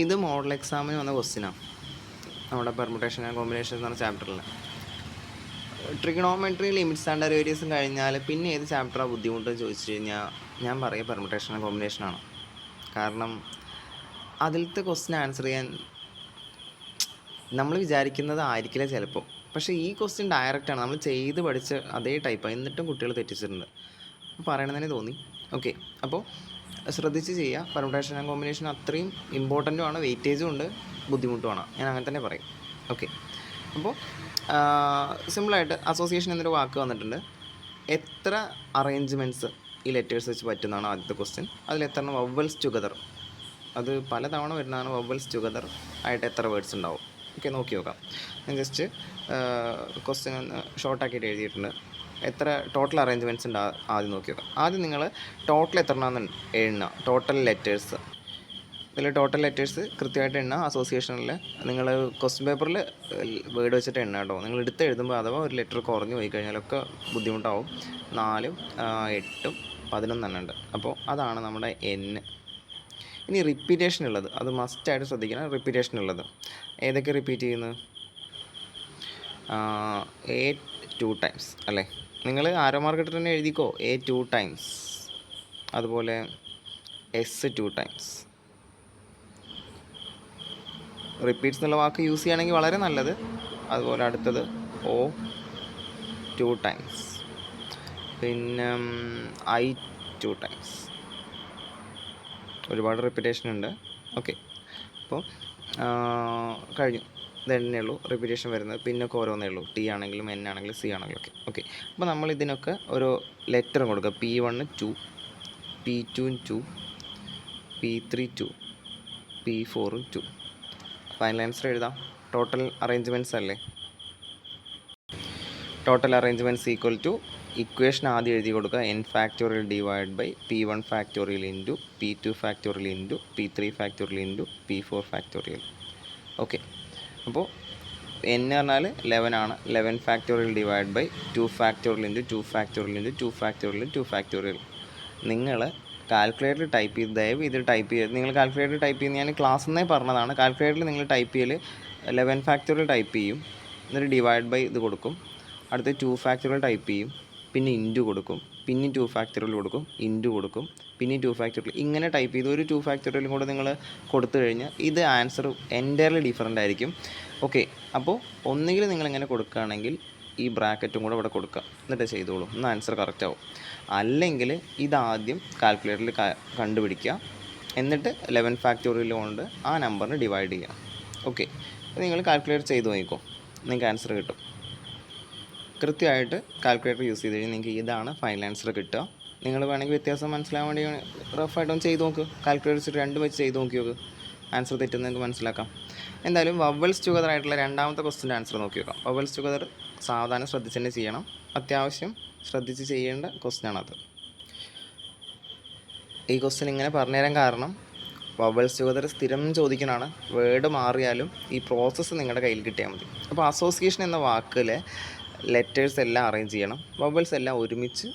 ഇത് മോഡൽ എക്സാമിന് വന്ന ക്വസ്റ്റ്യനാണ്. നമ്മുടെ പെർമുട്ടേഷൻ ആൻഡ് കോമ്പിനേഷൻ എന്ന് പറഞ്ഞ ചാപ്റ്ററിൽ ട്രിഗണോമെട്രി ലിമിറ്റ്സ് ആൻഡ് റേഡിയസും കഴിഞ്ഞാൽ പിന്നെ ഏത് ചാപ്റ്ററാണ് ബുദ്ധിമുട്ട് ചോദിച്ചു കഴിഞ്ഞാൽ ഞാൻ പറയുക പെർമുട്ടേഷൻ ആൻഡ് കോമ്പിനേഷനാണ്. കാരണം അതിലത്തെ ക്വസ്റ്റ്യൻ ആൻസർ ചെയ്യാൻ നമ്മൾ വിചാരിക്കുന്നത് ആയിരിക്കില്ല ചിലപ്പോൾ. പക്ഷേ ഈ ക്വസ്റ്റ്യൻ ഡയറക്റ്റാണ്, നമ്മൾ ചെയ്ത് പഠിച്ച് അതേ ടൈപ്പാണ്. എന്നിട്ടും കുട്ടികൾ തെറ്റിച്ചിട്ടുണ്ട്. പറയണമെന്ന് തന്നെ തോന്നി. ഓക്കെ, അപ്പോൾ ശ്രദ്ധിച്ച് ചെയ്യുക. പെർമുട്ടേഷൻ ആൻഡ് കോമ്പിനേഷൻ അത്രയും ഇമ്പോർട്ടൻറ്റുമാണ്, വെയിറ്റേജും ഉണ്ട്, ബുദ്ധിമുട്ടുമാണ്. ഞാൻ അങ്ങനെ തന്നെ പറയും. ഓക്കെ, അപ്പോൾ സിമ്പിളായിട്ട് അസോസിയേഷൻ എന്നൊരു വാക്ക് വന്നിട്ടുണ്ട്. എത്ര അറേഞ്ച്മെൻറ്റ്സ് ഈ ലെറ്റേഴ്സ് വെച്ച് പറ്റുന്നതാണ് ആദ്യത്തെ ക്വസ്റ്റ്യൻ. അതിൽ എത്ര വവ്വൽസ് ടുഗദർ, അത് പലതവണ വരുന്നതാണ്. വവ്വൽസ് ടുഗദർ ആയിട്ട് എത്ര വേർഡ്സ് ഉണ്ടാവും? ഓക്കെ, നോക്കി നോക്കാം. ഞാൻ ജസ്റ്റ് ക്വസ്റ്റ്യൻ ഒന്ന് ഷോർട്ടാക്കിയിട്ട് എഴുതിയിട്ടുണ്ട്. എത്ര ടോട്ടൽ അറേഞ്ച്മെൻറ്റ്സ് ഉണ്ട് ആദ്യം നോക്കി നോക്കാം. ആദ്യം നിങ്ങൾ ടോട്ടൽ എത്ര എണ്ണം എഴുതുക, ടോട്ടൽ ലെറ്റേഴ്സ്. ഇതിൽ ടോട്ടൽ ലെറ്റേഴ്സ് കൃത്യമായിട്ട് എണ്ണ. അസോസിയേഷനിൽ നിങ്ങൾ ക്വസ്റ്റ്യൻ പേപ്പറിൽ വേർഡ് വെച്ചിട്ട് എണ്ണ കേട്ടോ. നിങ്ങൾ എടുത്ത് എഴുതുമ്പോൾ അഥവാ ഒരു ലെറ്റർ കുറഞ്ഞു പോയി കഴിഞ്ഞാലൊക്കെ ബുദ്ധിമുട്ടാവും. 4, 8, 11 എണ്ണം ഉണ്ട്. അപ്പോൾ അതാണ് നമ്മുടെ N. ഇനി റിപ്പീറ്റേഷൻ ഉള്ളത്, അത് മസ്റ്റായിട്ട് ശ്രദ്ധിക്കണം. റിപ്പീറ്റേഷൻ ഉള്ളത് ഏതൊക്കെ റിപ്പീറ്റ് ചെയ്യുന്നത്? A 2 ടൈംസ് അല്ലേ? നിങ്ങൾ ആരോ മാർക്ക് ഇട്ടിട്ട് തന്നെ എഴുതിക്കോ. A 2 times. അതുപോലെ S 2 ടൈംസ്. റിപ്പീറ്റ്സ് എന്നുള്ള വാക്ക് യൂസ് ചെയ്യുകയാണെങ്കിൽ വളരെ നല്ലത്. അതുപോലെ അടുത്തത് O 2 ടൈംസ്. പിന്നെ I 2 ടൈംസ്. ഒരുപാട് റിപ്പീറ്റേഷൻ ഉണ്ട്. ഓക്കെ, അപ്പോൾ കഴിഞ്ഞു. ഇതന്നെ ഉള്ളൂ റിപ്പീറ്റേഷൻ വരുന്നത്. പിന്നൊക്കെ ഓരോന്നേ ഉള്ളൂ. T ആണെങ്കിലും N ആണെങ്കിലും C ആണെങ്കിലും ഒക്കെ. ഓക്കെ, അപ്പോൾ നമ്മൾ ഇതിനൊക്കെ ഓരോ ലെറ്ററും കൊടുക്കുക. P1 2, P2 2, P3 2, P4 2. Final answer എഴുതാം. ടോട്ടൽ അറേഞ്ച്മെൻറ്റ്സ് അല്ലേ? Total arrangements equal to equation ആദ്യം എഴുതി കൊടുക്കുക. N factorial divide by P1 factorial into P2 factorial into P3 factorial into P4 factorial. Okay, അപ്പോൾ N പറഞ്ഞാൽ 11 ആണ്. 11 factorial divide by 2 factorial into 2 factorial into 2 factorial 2 factorial. നിങ്ങൾ കാൽക്കുലേറ്ററിൽ type ചെയ്ത് ദയവ് ഇത് ടൈപ്പ് ചെയ്ത്, നിങ്ങൾ കാൽക്കുലേറ്റർ ടൈപ്പ് ചെയ്യുന്ന ഞാൻ ക്ലാസ്സിൽ നിന്നേ പറഞ്ഞതാണ്. കാൽക്കുലേറ്ററിൽ നിങ്ങൾ ടൈപ്പ് ചെയ്യൽ 11 ഫാക്ടോറിയൽ ടൈപ്പ് ചെയ്യും, എന്നിട്ട് ഡിവൈഡ് ബൈ ഇത് കൊടുക്കും. അടുത്ത് 2 ഫാക്ടോറിയൽ ടൈപ്പ് ചെയ്യും, പിന്നെ ഇൻറ്റു കൊടുക്കും, പിന്നെ 2 ഫാക്ടോറിയൽ കൊടുക്കും, ഇൻറ്റു കൊടുക്കും, പിന്നെ 2 ഫാക്ടോറിയൽ. ഇങ്ങനെ ടൈപ്പ് ചെയ്ത് ഒരു 2 ഫാക്ടോറിയലും കൂടെ നിങ്ങൾ കൊടുത്തു കഴിഞ്ഞാൽ ഇത് ആൻസർ എൻറ്റയർലി ഡിഫറൻ്റ് ആയിരിക്കും. ഓക്കെ, അപ്പോൾ ഒന്നുകിൽ നിങ്ങളിങ്ങനെ കൊടുക്കുകയാണെങ്കിൽ ഈ ബ്രാക്കറ്റും കൂടെ ഇവിടെ കൊടുക്കുക, എന്നിട്ട് ചെയ്തോളൂ, എന്നാൽ ആൻസർ കറക്റ്റ് ആവും. അല്ലെങ്കിൽ ഇതാദ്യം കാൽക്കുലേറ്ററിൽ കണ്ടുപിടിക്കുക, എന്നിട്ട് 11 ഫാക്ടോറിയൽ കൊണ്ട് ആ നമ്പറിന് ഡിവൈഡ് ചെയ്യുക. ഓക്കെ, അപ്പോൾ നിങ്ങൾ കാൽക്കുലേറ്റ് ചെയ്ത് നോക്കിക്കോ, നിങ്ങൾക്ക് ആൻസർ കിട്ടും. കൃത്യമായിട്ട് കാൽക്കുലേറ്റർ യൂസ് ചെയ്ത് കഴിഞ്ഞാൽ നിങ്ങൾക്ക് ഇതാണ് ഫൈനൽ ആൻസർ കിട്ടുക. നിങ്ങൾ വേണമെങ്കിൽ വ്യത്യാസം മനസ്സിലാവാൻ വേണ്ടി റഫായിട്ടൊന്ന് ചെയ്ത് നോക്ക്. കാൽക്കുലേറ്റർ വെച്ചിട്ട് 2 വെച്ച് ചെയ്ത് നോക്കി നോക്ക്, ആൻസർ തെറ്റുന്നത് നിങ്ങൾക്ക് മനസ്സിലാക്കാം. എന്തായാലും വവ്വൽസ് ടുഗദർ ആയിട്ടുള്ള രണ്ടാമത്തെ ക്വസ്റ്റിൻ്റെ ആൻസർ നോക്കി നോക്കാം. വവ്വൽസ് ടുഗദർ സാവധാനം ശ്രദ്ധിച്ച് തന്നെ ചെയ്യണം. അത്യാവശ്യം ശ്രദ്ധിച്ച് ചെയ്യേണ്ട ക്വസ്റ്റ്യനാണത്. ഈ ക്വസ്റ്റ്യൻ ഇങ്ങനെ പറഞ്ഞുതരാൻ കാരണം വവ്വൽസ് ടുഗദർ സ്ഥിരം ചോദിക്കണതാണ്. വേർഡ് മാറിയാലും ഈ പ്രോസസ്സ് നിങ്ങളുടെ കയ്യിൽ കിട്ടിയാൽ മതി. അപ്പോൾ അസോസിയേഷൻ എന്ന വാക്കിൽ ലെറ്റേഴ്സ് എല്ലാം അറേഞ്ച് ചെയ്യണം, വവ്വൽസ് എല്ലാം ഒരുമിച്ച്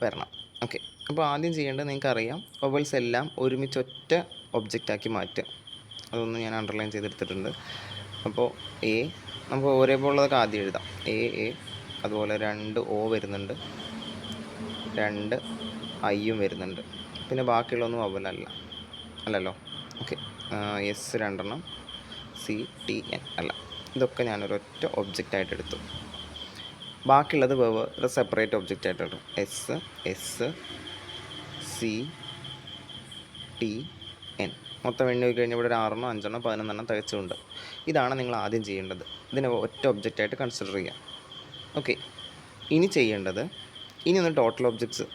വരണം. ഓക്കെ, അപ്പോൾ ആദ്യം ചെയ്യേണ്ടത് നിങ്ങൾക്കറിയാം, വവ്വൽസ് എല്ലാം ഒരുമിച്ച് ഒറ്റ ഒബ്ജക്റ്റാക്കി മാറ്റുക. അതൊന്ന് ഞാൻ അണ്ടർലൈൻ ചെയ്തെടുത്തിട്ടുണ്ട്. അപ്പോൾ A നമുക്ക് ഒരേപോലെ ഉള്ളതൊക്കെ ആദ്യം എഴുതാം. A, അതുപോലെ 2 O വരുന്നുണ്ട്, 2 Iയും വരുന്നുണ്ട്. പിന്നെ ബാക്കിയുള്ളതൊന്നും അല്ലല്ലോ. ഓക്കെ, S 2 എണ്ണം, C, T, N അല്ല. ഇതൊക്കെ ഞാനൊരൊറ്റ ഒബ്ജക്റ്റായിട്ട് എടുത്തു. ബാക്കിയുള്ളത് വേറെ സെപ്പറേറ്റ് ഒബ്ജക്റ്റായിട്ട് എടുത്തു. S, C, T, N. മൊത്തം എണ്ണി നോക്കി കഴിഞ്ഞാൽ ഇവിടെ ഒരു 6 5 11 തികച്ചുണ്ട്. ഇതാണ് നിങ്ങൾ ആദ്യം ചെയ്യേണ്ടത്. ഇതിനെ ഒറ്റ ഒബ്ജക്റ്റായിട്ട് കൺസിഡർ ചെയ്യുക. ഓക്കെ, ഇനി ചെയ്യേണ്ടത്, ഇനി ഒന്ന് ടോട്ടൽ ഒബ്ജക്ട്സ്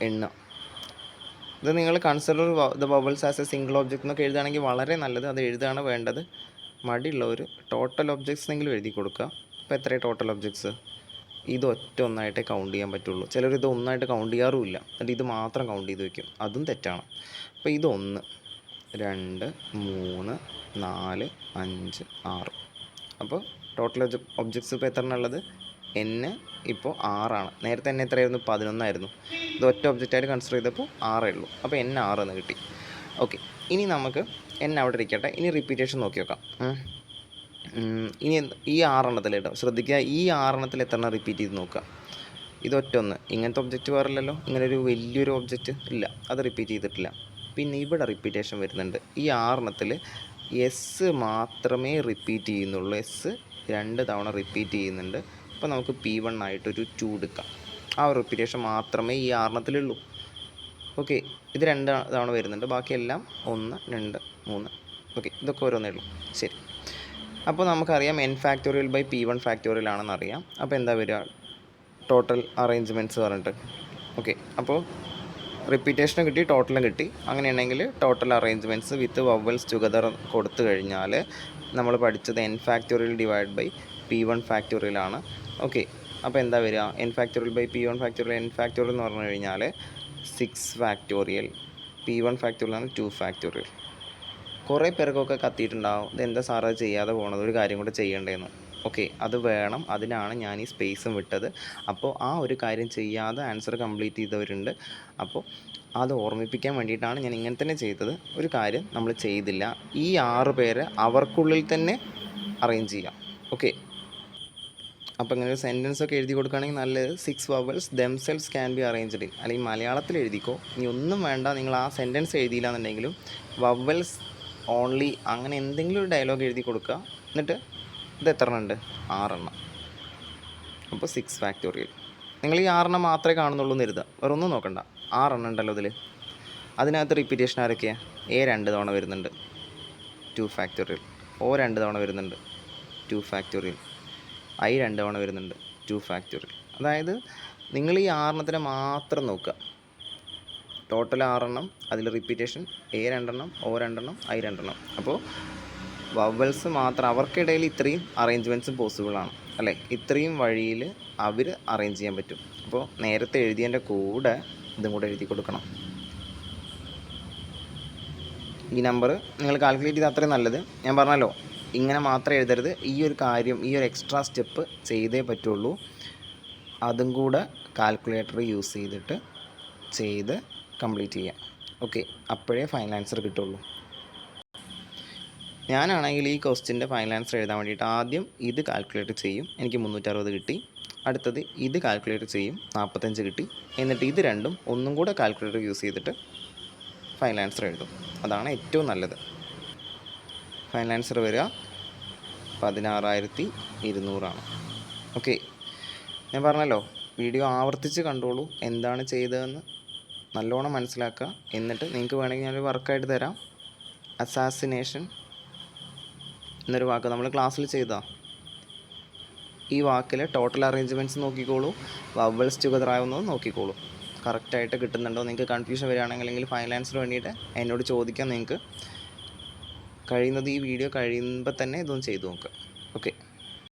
എണ്ണുക. ഇത് നിങ്ങൾ consider the vowels as A single object എന്നൊക്കെ എഴുതുകയാണെങ്കിൽ വളരെ നല്ലത്. അത് എഴുതുകയാണ് വേണ്ടത്. മടിയുള്ളവർ ടോട്ടൽ ഒബ്ജക്ട്സ് എങ്കിലും എഴുതി കൊടുക്കുക. അപ്പോൾ എത്രയാണ് ടോട്ടൽ ഒബ്ജക്ട്സ്? ഇത് ഒന്നായിട്ടേ കൗണ്ട് ചെയ്യാൻ പറ്റുള്ളൂ. ചിലർ ഇത് ഒന്നായിട്ട് കൗണ്ട് ചെയ്യാറുമില്ല, എന്നിട്ട് ഇത് മാത്രം കൗണ്ട് ചെയ്ത് വയ്ക്കും. അതും തെറ്റാണ്. അപ്പോൾ ഇത് 1, 2, 3, 4, 5, 6. അപ്പോൾ ടോട്ടൽ ഒബ്ജക്ട്സ് ഇപ്പോൾ എത്ര ഉള്ളത്? N ഇപ്പോൾ 6 ആണ്. നേരത്തെ N എത്രയായിരുന്നു? 11 ആയിരുന്നു. ഇത് ഒറ്റ ഒബ്ജക്റ്റായിട്ട് കൺസിഡർ ചെയ്തപ്പോൾ 6 ഉള്ളൂ. അപ്പോൾ N 6 എന്ന് കിട്ടി. ഓക്കെ, ഇനി നമുക്ക് എന്നെ അവിടെ ഇരിക്കട്ടെ. ഇനി റിപ്പീറ്റേഷൻ നോക്കി നോക്കാം. ഇനി ഈ 6 കേട്ടോ ശ്രദ്ധിക്കുക. ഈ 6 എത്ര റിപ്പീറ്റ് ചെയ്ത് നോക്കുക. ഇതൊറ്റൊന്ന് ഇങ്ങനത്തെ ഒബ്ജക്റ്റ് വേറില്ലല്ലോ. ഇങ്ങനെ ഒരു വലിയൊരു ഒബ്ജക്റ്റ് ഇല്ല, അത് റിപ്പീറ്റ് ചെയ്തിട്ടില്ല. പിന്നെ ഇവിടെ റിപ്പീറ്റേഷൻ വരുന്നുണ്ട്. ഈ 6 എസ് മാത്രമേ റിപ്പീറ്റ് ചെയ്യുന്നുള്ളൂ. എസ് 2 തവണ റിപ്പീറ്റ് ചെയ്യുന്നുണ്ട്. അപ്പോൾ നമുക്ക് P1 ആയിട്ടൊരു 2 എടുക്കാം. ആ ഒരു റിപ്പീറ്റേഷൻ മാത്രമേ ഈ 6 ഓക്കെ. ഇത് 2 തവണ വരുന്നുണ്ട്. ബാക്കിയെല്ലാം 1, 2, 3. ഓക്കെ, ഇതൊക്കെ ഓരോന്നേ ഉള്ളൂ. ശരി, അപ്പോൾ നമുക്കറിയാം n factorial by P1 factorial ആണെന്നറിയാം. അപ്പോൾ എന്താ വരിക? ടോട്ടൽ അറേഞ്ച്മെൻറ്റ്സ് പറഞ്ഞിട്ട്. ഓക്കെ, അപ്പോൾ റിപ്പീറ്റേഷനും കിട്ടി, ടോട്ടലും കിട്ടി. അങ്ങനെയാണെങ്കിൽ total arrangements with vowels together കൊടുത്തു കഴിഞ്ഞാൽ നമ്മൾ പഠിച്ചത് n factorial divide by P1 factorial ആണ്. ഓക്കെ, അപ്പോൾ എന്താ വരിക? n factorial by P1 factorial. n factorial എന്ന് പറഞ്ഞു കഴിഞ്ഞാൽ 6 ഫാക്ടോറിയൽ. P1 ഫാക്ടോറിയൽ ആണ് 2 ഫാക്ടോറിയൽ. കുറേ പേർക്കൊക്കെ കത്തിയിട്ടുണ്ടാവും, ഇതെന്താ സാറ് ചെയ്യാതെ പോകണത്, ഒരു കാര്യം കൂടെ ചെയ്യേണ്ടതെന്ന്. ഓക്കെ, അത് വേണം. അതിനാണ് ഞാൻ ഈ സ്പേസും വിട്ടത്. അപ്പോൾ ആ ഒരു കാര്യം ചെയ്യാതെ ആൻസർ കംപ്ലീറ്റ് ചെയ്തവരുണ്ട്. അപ്പോൾ അത് ഓർമ്മിപ്പിക്കാൻ വേണ്ടിയിട്ടാണ് ഞാൻ ഇങ്ങനെ തന്നെ ചെയ്തത്. ഒരു കാര്യം നമ്മൾ ചെയ്തില്ല, ഈ 6 പേര് അവർക്കുള്ളിൽ തന്നെ അറേഞ്ച് ചെയ്യാം. ഓക്കെ, അപ്പോൾ ഇങ്ങനെ ഒരു സെൻറ്റൻസ് ഒക്കെ എഴുതി കൊടുക്കുകയാണെങ്കിൽ നല്ലത്. 6 vowels themselves can be arranged. അല്ലെങ്കിൽ മലയാളത്തിൽ എഴുതിക്കോ, ഇനി ഒന്നും വേണ്ട. നിങ്ങൾ ആ സെൻറ്റൻസ് എഴുതിയില്ല എന്നുണ്ടെങ്കിലും വവൽസ് ഓൺലി അങ്ങനെ എന്തെങ്കിലും ഒരു ഡയലോഗ് എഴുതി കൊടുക്കുക. എന്നിട്ട് ഇത് എത്ര ഉണ്ട്? 6. അപ്പോൾ 6 ഫാക്ടോറിയൽ. നിങ്ങൾ ഈ 6 മാത്രമേ കാണുന്നുള്ളൂ എന്ന് എഴുതുക, വേറെ ഒന്നും നോക്കണ്ട. 6 ഉണ്ടല്ലോ ഇതിൽ. അതിനകത്ത് റിപ്പീറ്റേഷൻ ആരൊക്കെയാണ്? A 2 തവണ വരുന്നുണ്ട്, 2 ഫാക്ടോറിയൽ. O 2 തവണ വരുന്നുണ്ട്, 2 ഫാക്ടോറിയൽ. I 2 തവണ വരുന്നുണ്ട്, 2 ഫാക്ടോറിയൽ. അതായത് നിങ്ങൾ ഈ 6 മാത്രം നോക്കുക. ടോട്ടൽ 6, അതിൽ റിപ്പീറ്റേഷൻ A 2, O 2, I 2. അപ്പോൾ വവൽസ് മാത്രം അവർക്കിടയിൽ ഇത്രയും അറേഞ്ച്മെൻറ്റ്സും പോസിബിളാണ് അല്ലേ? ഇത്രയും വഴിയിൽ അവർ അറേഞ്ച് ചെയ്യാൻ പറ്റും. അപ്പോൾ നേരത്തെ എഴുതിയതിൻ്റെ കൂടെ ഇതും കൂടെ എഴുതി കൊടുക്കണം. ഈ നമ്പർ നിങ്ങൾ കാൽക്കുലേറ്റ് ചെയ്താൽ അത്രയും നല്ലത്. ഞാൻ പറഞ്ഞല്ലോ, ഇങ്ങനെ മാത്രം എഴുതരുത്. ഈ ഒരു കാര്യം, ഈ ഒരു എക്സ്ട്രാ സ്റ്റെപ്പ് ചെയ്തേ പറ്റുള്ളൂ. അതും കൂടെ കാൽക്കുലേറ്റർ യൂസ് ചെയ്തിട്ട് ചെയ്ത് കംപ്ലീറ്റ് ചെയ്യാം. ഓക്കെ, അപ്പോഴേ ഫൈനൽ ആൻസർ കിട്ടുള്ളൂ. ഞാനാണെങ്കിൽ ഈ ക്വസ്റ്റ്യൻ്റെ ഫൈനൽ ആൻസർ എഴുതാൻ വേണ്ടിയിട്ട് ആദ്യം ഇത് കാൽക്കുലേറ്റ് ചെയ്യും, എനിക്ക് 360 കിട്ടി. അടുത്തത് ഇത് കാൽക്കുലേറ്റ് ചെയ്യും, 45 കിട്ടി. എന്നിട്ട് ഇത് രണ്ടും ഒന്നും കൂടെ കാൽക്കുലേറ്റർ യൂസ് ചെയ്തിട്ട് ഫൈനൽ ആൻസർ എഴുതും. അതാണ് ഏറ്റവും നല്ലത്. ഫൈനൽ ആൻസർ വരിക 16,200 ആണ്. ഓക്കെ, ഞാൻ പറഞ്ഞല്ലോ, വീഡിയോ ആവർത്തിച്ച് കണ്ടോളൂ. എന്താണ് ചെയ്തതെന്ന് നല്ലോണം മനസ്സിലാക്കുക. എന്നിട്ട് നിങ്ങൾക്ക് വേണമെങ്കിൽ ഞാനൊരു വർക്കായിട്ട് തരാം. അസാസിനേഷൻ എന്നൊരു വാക്ക് നമ്മൾ ക്ലാസ്സിൽ ചെയ്താൽ, ഈ വാക്കിൽ ടോട്ടൽ അറേഞ്ച്മെൻറ്റ്സ് നോക്കിക്കോളൂ, വവൽസ് ടുഗദർ ആവുന്നത് നോക്കിക്കോളൂ. കറക്റ്റായിട്ട് കിട്ടുന്നുണ്ടോ? നിങ്ങൾക്ക് കൺഫ്യൂഷൻ വരികയാണെങ്കിൽ അല്ലെങ്കിൽ ഫൈനൽ ആൻസർ വേണ്ടിയിട്ട് എന്നോട് ചോദിക്കാം. നിങ്ങൾക്ക് കഴിയുന്നത് ഈ വീഡിയോ കഴിയുമ്പോൾ തന്നെ ഇതൊന്ന് ചെയ്തു നോക്കുക. ഓക്കെ.